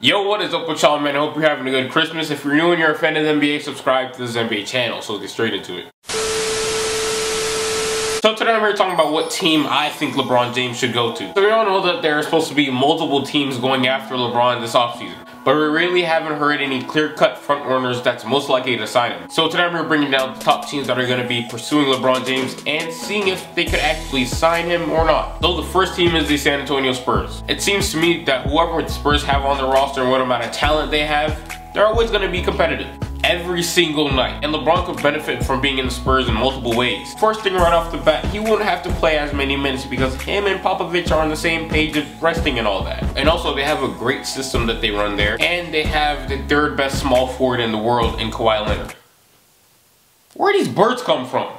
Yo, what is up with y'all, man? I hope you're having a good Christmas. If you're new and you're a fan of the NBA, subscribe to this NBA channel. So let's get straight into it. So today I'm here talking about what team I think LeBron James should go to. So we all know that there are supposed to be multiple teams going after LeBron this offseason, but we really haven't heard any clear-cut front runners that's most likely to sign him. So today I'm here bringing down the top teams that are going to be pursuing LeBron James and seeing if they could actually sign him or not. So the first team is the San Antonio Spurs. It seems to me that whoever the Spurs have on their roster and what amount of talent they have, they're always going to be competitive every single night, and LeBron could benefit from being in the Spurs in multiple ways. First thing right off the bat, he wouldn't have to play as many minutes because him and Popovich are on the same page of resting and all that. And also they have a great system that they run there, and they have the third best small forward in the world in Kawhi Leonard. Where these birds come from?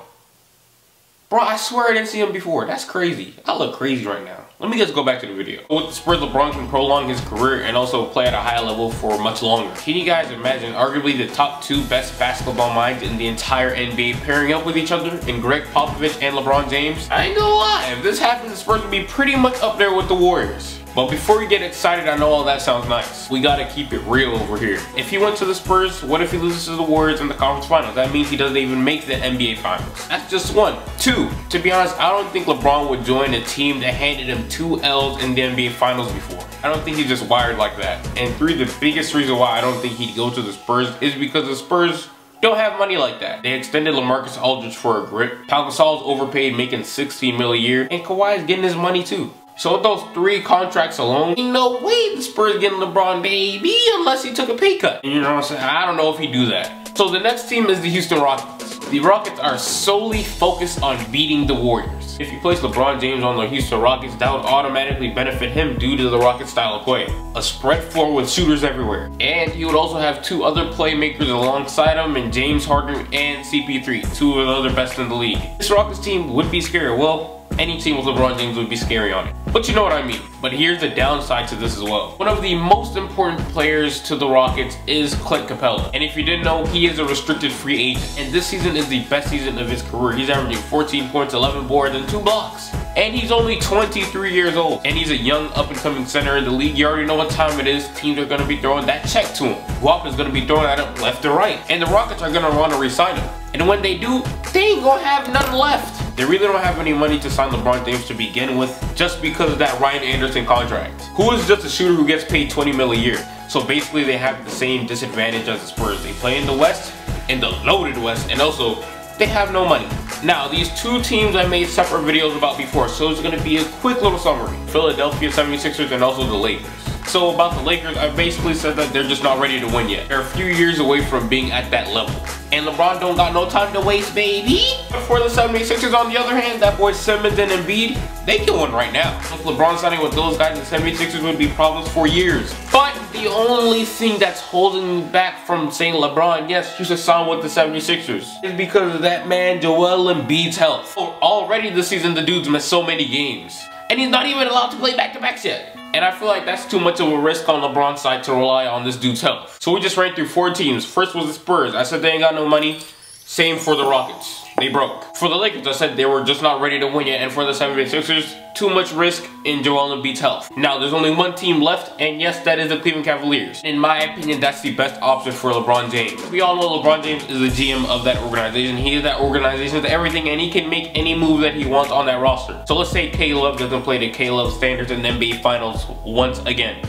Bro, I swear I didn't see him before. That's crazy. I look crazy right now. Let me just go back to the video. With the Spurs, LeBron can prolong his career and also play at a high level for much longer. Can you guys imagine arguably the top two best basketball minds in the entire NBA pairing up with each other in Greg Popovich and LeBron James? I ain't gonna lie, if this happens, the Spurs would be pretty much up there with the Warriors. But before we get excited, I know all that sounds nice. We gotta keep it real over here. If he went to the Spurs, what if he loses to the Warriors in the conference finals? That means he doesn't even make the NBA finals. That's just one. Two, to be honest, I don't think LeBron would join a team that handed him 2 L's in the NBA finals before. I don't think he's just wired like that. And three, the biggest reason why I don't think he'd go to the Spurs is because the Spurs don't have money like that. They extended LaMarcus Aldridge for a grip. Pau Gasol's overpaid, making $16 million a year, and Kawhi's getting his money too. So with those 3 contracts alone, ain't no way the Spurs getting LeBron, baby, unless he took a pay cut. You know what I'm saying? I don't know if he'd do that. So the next team is the Houston Rockets. The Rockets are solely focused on beating the Warriors. If you place LeBron James on the Houston Rockets, that would automatically benefit him due to the Rockets style of play. A spread floor with shooters everywhere. And he would also have 2 other playmakers alongside him in James Harden and CP3, 2 of the other best in the league. This Rockets team would be scary. Well, any team with LeBron James would be scary on it. But you know what I mean. But here's the downside to this as well. One of the most important players to the Rockets is Clint Capella. And if you didn't know, he is a restricted free agent. And this season is the best season of his career. He's averaging 14 points, 11 boards, and 2 blocks. And he's only 23 years old. And he's a young up-and-coming center in the league. You already know what time it is. Teams are going to be throwing that check to him. Wop is going to be throwing at him left and right. And the Rockets are going to want to re-sign him. And when they do, they ain't going to have nothing left. They really don't have any money to sign LeBron James to begin with, just because of that Ryan Anderson contract, who is just a shooter who gets paid $20 million a year. So basically they have the same disadvantage as the Spurs. They play in the West, in the loaded West, and also they have no money. Now, these 2 teams I made separate videos about before, so it's going to be a quick little summary. Philadelphia 76ers and also the Lakers. So about the Lakers, I basically said that they're just not ready to win yet. They're a few years away from being at that level. And LeBron don't got no time to waste, baby. For the 76ers, on the other hand, that boy Simmons and Embiid, they can win right now. If LeBron signing with those guys, the 76ers would be problems for years. But the only thing that's holding me back from saying LeBron, yes, you should sign with the 76ers, is because of that man Joel Embiid's health. Already this season, the dude's missed so many games. And he's not even allowed to play back-to-backs yet. And I feel like that's too much of a risk on LeBron's side to rely on this dude's health. So we just ran through 4 teams. First was the Spurs. I said they ain't got no money. Same for the Rockets. They broke. For the Lakers, I said they were just not ready to win yet. And for the 76ers, too much risk in Joel Embiid's health. Now, there's only 1 team left, and yes, that is the Cleveland Cavaliers. In my opinion, that's the best option for LeBron James. We all know LeBron James is the GM of that organization. He is that organization's everything, and he can make any move that he wants on that roster. So let's say K-Love doesn't play to K-Love standards in the NBA Finals once again.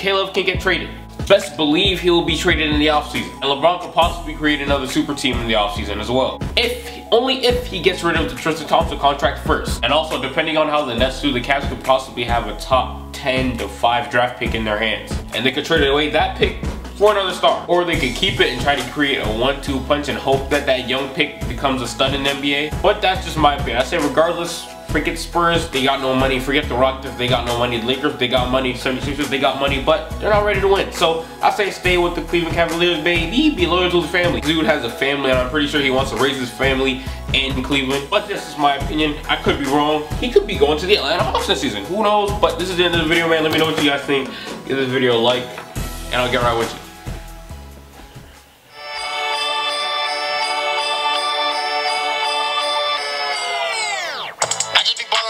K-Love can get traded. Best believe he will be traded in the offseason. And LeBron could possibly create another super team in the offseason as well. Only if he gets rid of the Tristan Thompson contract first. And also, depending on how the Nets do, the Cavs could possibly have a top 10 to 5 draft pick in their hands. And they could trade away that pick for another star. Or they could keep it and try to create a 1-2 punch and hope that that young pick becomes a stud in the NBA. But that's just my opinion. I say regardless, forget Spurs, they got no money. Forget the Rockets, they got no money. The Lakers, they got money. 76ers, they got money, but they're not ready to win. So I say stay with the Cleveland Cavaliers, baby. Be loyal to the family. This dude has a family, and I'm pretty sure he wants to raise his family in Cleveland. But this is my opinion. I could be wrong. He could be going to the Atlanta Hawks this season. Who knows? But this is the end of the video, man. Let me know what you guys think. Give this video a like, and I'll get right with you.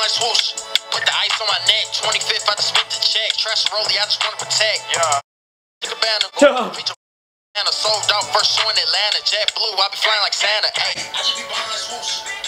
Swoosh, put the ice on my neck, 25th, I just spit the check, trash rollie, I just wanna protect, yeah. Sold out first show in Atlanta, jet blue, I be flying like Santa. Ay.